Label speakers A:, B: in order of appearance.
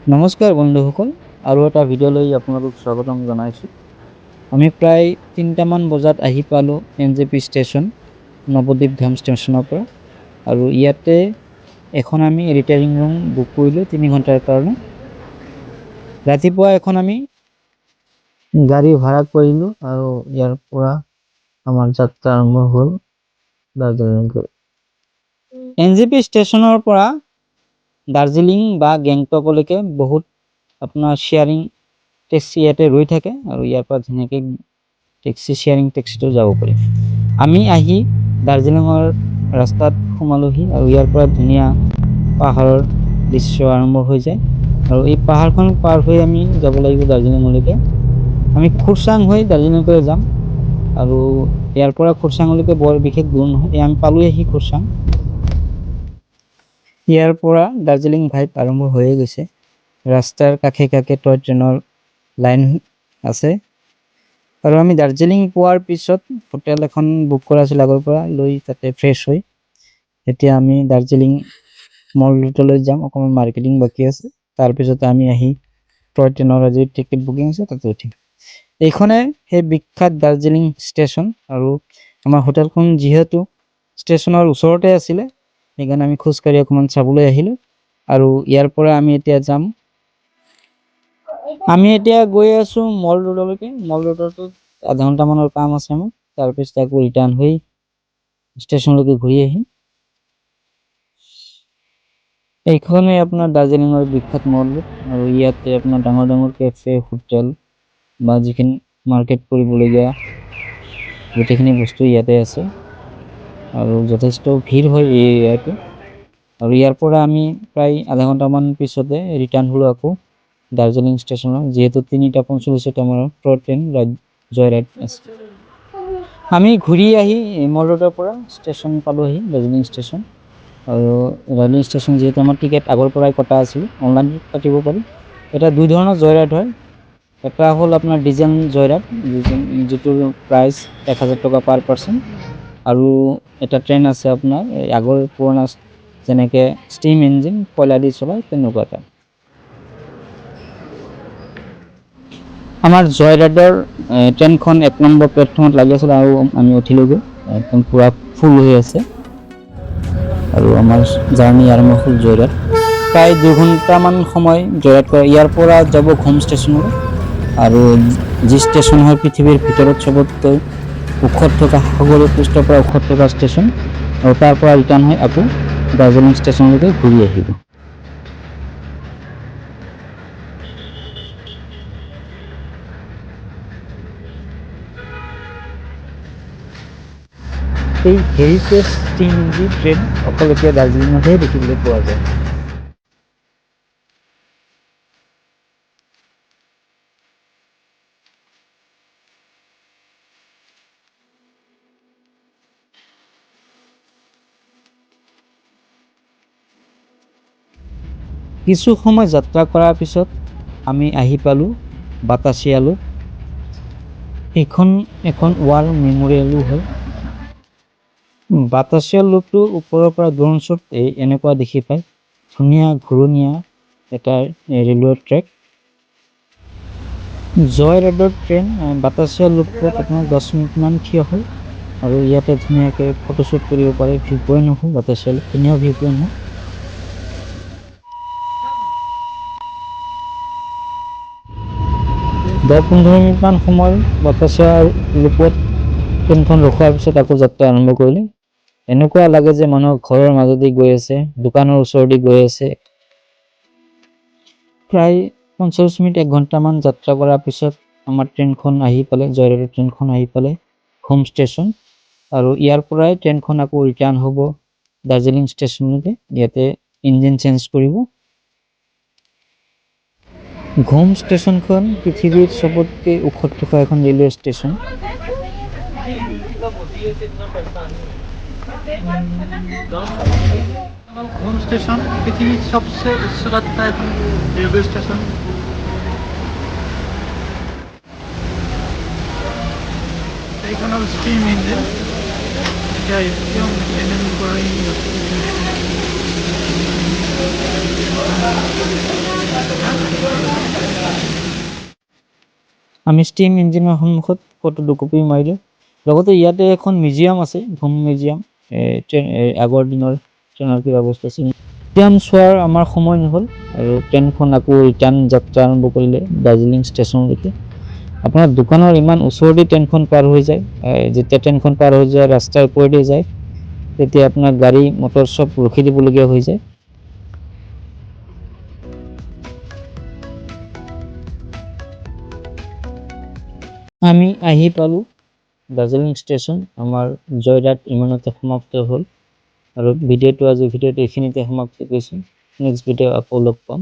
A: নমস্কাৰ বন্ধুসকল, আৰু এটা ভিডিঅ'লৈ আপোনালোক স্বাগতম জনাইছোঁ। আমি প্ৰায় 3টামান বজাত আহি পালোঁ NJP ষ্টেচন, নৱদ্বীপ ধাম ষ্টেচনৰ পৰা। আৰু ইয়াতে এখন আমি ৰিটায়াৰিং ৰুম বুক কৰিলোঁ 3 ঘণ্টাৰ কাৰণে। ৰাতিপুৱা এখন আমি গাড়ী ভাড়া কৰিলোঁ আৰু ইয়াৰ পৰা আমাৰ যাত্ৰা আৰম্ভ হ'ল দাৰ্জিলিংলৈ। NJP ষ্টেচনৰ পৰা দাৰ্জিলিং বা গেংটকলৈকে বহুত আপোনাৰ শ্বেয়াৰিং টেক্সি ইয়াতে ৰৈ থাকে আৰু ইয়াৰ পৰা ধুনীয়াকৈ শ্বেয়াৰিং টেক্সিটো যাব পাৰি। আমি আহি দাৰ্জিলিঙৰ ৰাস্তাত সোমালোহি আৰু ইয়াৰ পৰা ধুনীয়া পাহাৰৰ দৃশ্য আৰম্ভ হৈ যায়। আৰু এই পাহাৰখন পাৰ হৈ আমি যাব লাগিব দাৰ্জিলিঙলৈকে। আমি খুৰচাং হৈ দাৰ্জিলিঙলৈ যাম আৰু ইয়াৰ পৰা খুৰচাঙলৈকে বৰ বিশেষ দূৰ নহয়। আমি পালোঁহি খুৰচাং। ইয়াৰ পৰা দাৰ্জিলিং ভাইব আৰম্ভ হৈয়ে গৈছে। ৰাস্তাৰ কাষে কাষে টয় ট্ৰেইনৰ লাইন আছে। আৰু আমি দাৰ্জিলিং পোৱাৰ পিছত হোটেল এখন বুক কৰা আছিল আগৰ পৰা, লৈ তাতে ফ্ৰেছ হৈ এতিয়া আমি দাৰ্জিলিং মল ৰোডলৈ যাম। অকণমান মাৰ্কেটিং বাকী আছে, তাৰপিছত আমি আহি টয় ট্ৰেইনৰ আজি টিকেট বুকিং আছে তাতে উঠিম। এইখনে সেই বিখ্যাত দাৰ্জিলিং ষ্টেচন। আৰু আমাৰ হোটেলখন যিহেতু ষ্টেচনৰ ওচৰতে আছিলে, সেইকাৰণে আমি খোজকাঢ়ি অকণমান চাবলৈ আহিলোঁ। আৰু ইয়াৰ পৰা আমি এতিয়া যাম, আমি এতিয়া গৈ আছোঁ মল ৰোডলৈকে। মল ৰোডতো আধা ঘণ্টামানৰ কাম আছে আমাৰ, তাৰপিছত আকৌ ৰিটাৰ্ণ হৈ ষ্টেচনলৈকে ঘূৰি আহিম। এইখনেই আপোনাৰ দাৰ্জিলিঙৰ বিখ্যাত মল ৰোড। আৰু ইয়াতে আপোনাৰ ডাঙৰ ডাঙৰ কেফে, হোটেল বা যিখিনি মাৰ্কেট কৰিবলগীয়া গোটেইখিনি বস্তু ইয়াতে আছে। আৰু যথেষ্ট ভিৰ হয় এই এৰিয়াটো। আৰু ইয়াৰ পৰা আমি প্ৰায় আধা ঘণ্টামান পিছতে ৰিটাৰ্ণ হ'লোঁ আকৌ দাৰ্জিলিং ষ্টেচনত, যিহেতু 3:45 আমাৰ টয় ট্ৰেইন জয় ৰাইড আছে। আমি ঘূৰি আহি মল ৰোডৰ পৰা ষ্টেচন পালোঁহি, দাৰ্জিলিং ষ্টেচন। আৰু দাৰ্জিলিং ষ্টেচন যিহেতু আমাৰ টিকেট আগৰ পৰাই কটা আছিল, অনলাইন কাটিব পাৰি। এটা 2 ধৰণৰ জয় ৰাইড হয়। এটা হ'ল আপোনাৰ ডিজেল জয় ৰাইড, যিটোৰ প্ৰাইচ 1000 টকা পাৰ পাৰ্চন। আৰু এটা ট্ৰেইন আছে আপোনাৰ আগৰ পুৰণা, যেনেকৈ ষ্টিম ইঞ্জিন, কয়লা দি চলায়, তেনেকুৱা এটা। আমাৰ জয় ৰাইডৰ ট্ৰেইনখন 1 নম্বৰ প্লেটফৰ্মত লাগি আছিল আৰু আমি উঠিলোগৈ। একদম পূৰা ফুল হৈ আছে আৰু আমাৰ জাৰ্ণি আৰম্ভ হ'ল জয় ৰাইড। প্ৰায় 2 ঘণ্টামান সময় জয় ৰাইড কৰে। ইয়াৰ পৰা যাব ঘুম ষ্টেচনলৈ, আৰু যি ষ্টেচন হয় পৃথিৱীৰ ভিতৰত চবতকৈ ওখত থকা, সাগৰীয় পৃষ্ঠৰ পৰা ওখত থকা ষ্টেচন। আৰু তাৰ পৰা ৰিটাৰ্ণ হৈ আকৌ দাৰ্জিলিং ষ্টেচনলৈকে ঘূৰি আহিব। এই হেৰিটেজ ষ্টিম ইঞ্জিন ট্ৰেইন অকল এতিয়া দাৰ্জিলিঙতহে দেখিবলৈ পোৱা যায়। কিছু সময় যাত্ৰা কৰাৰ পিছত আমি আহি পালোঁ বাতাচিয়ালৈ। এইখন এখন ৱাৰ মেমৰিয়েলো হয়। বাতাচিয়া লুপটো ওপৰৰ পৰা ড্ৰোন শ্বট এনেকুৱা দেখি পায়। ধুনীয়া ঘূৰণীয়া এটা ৰেলৱে ট্ৰেক। জয় ৰাইডৰ ট্ৰেইন বাতাচিয়া লুপত আপোনাৰ 10 মিনিটমান থিয় হয় আৰু ইয়াতে ধুনীয়াকৈ ফটোশ্বুট কৰিব পাৰে। ভিউ পইণ্ট হয় বাতাচিয়া লুপ, ধুনীয়া ভিউ পইণ্ট হয়। 10-15 মিনিটমান সময় বাতাচিয়া লুপত ট্ৰেইনখন ৰখোৱাৰ পিছত আকৌ যাত্ৰা আৰম্ভ কৰিলে। এনেকুৱা লাগে যে মানুহৰ ঘৰৰ মাজেদি গৈ আছে, দোকানৰ ওচৰেদি গৈ আছে। প্ৰায় 45 মিনিট 1 ঘণ্টামান যাত্ৰা কৰাৰ পিছত আমাৰ ট্ৰেইনখন আহি পালে, জয় ৰাইডৰ ট্ৰেইনখন আহি পালে হোম ষ্টেচন। আৰু ইয়াৰ পৰাই ট্ৰেইনখন আকৌ ৰিটাৰ্ণ হ'ব দাৰ্জিলিং ষ্টেচনলৈকে। ইয়াতে ইঞ্জিন চেঞ্জ কৰিব। ঘুম ষ্টেচনখন পৃথিৱীৰ চবতকৈ ওখত থকা এখন ৰেলৱে ষ্টেচন। ঘুম ষ্টেচন পৃথিৱীৰ সবচে উচ্চতা থকা এখন ৰেলৱে ষ্টেচন। এইখন হ'ল ষ্টিম ইঞ্জিন, এতিয়া মেইনটেনেঞ্চ কৰি আমি ষ্টিম ইঞ্জিনৰ সন্মুখত ফটো দুকপি মাৰিলোঁ। লগতে ইয়াতে এখন মিউজিয়াম আছে, ঘুম মিউজিয়াম। আগৰ দিনৰ ট্ৰেইনৰ কিবা বস্তু আছে। মিউজিয়াম চোৱাৰ আমাৰ সময় নহ'ল আৰু ট্ৰেইনখন আকৌ ৰিটাৰ্ণ যাত্ৰা আৰম্ভ কৰিলে দাৰ্জিলিং ষ্টেচনলৈকে। আপোনাৰ দোকানৰ ইমান ওচৰতে ট্ৰেইনখন পাৰ হৈ যায়। যেতিয়া ট্ৰেইনখন পাৰ হৈ যায় ৰাস্তাৰ ওপৰেদি যায়, তেতিয়া আপোনাৰ গাড়ী মটৰ চব ৰখি দিবলগীয়া হৈ যায়। আমি আহি পালোঁ দাৰ্জিলিং ষ্টেচন। আমাৰ জয়ৰাত ইমানতে সমাপ্ত হ'ল আৰু ভিডিঅ'টো এইখিনিতে সমাপ্ত কৰিছোঁ। নেক্সট ভিডিঅ' আকৌ লগ পাম।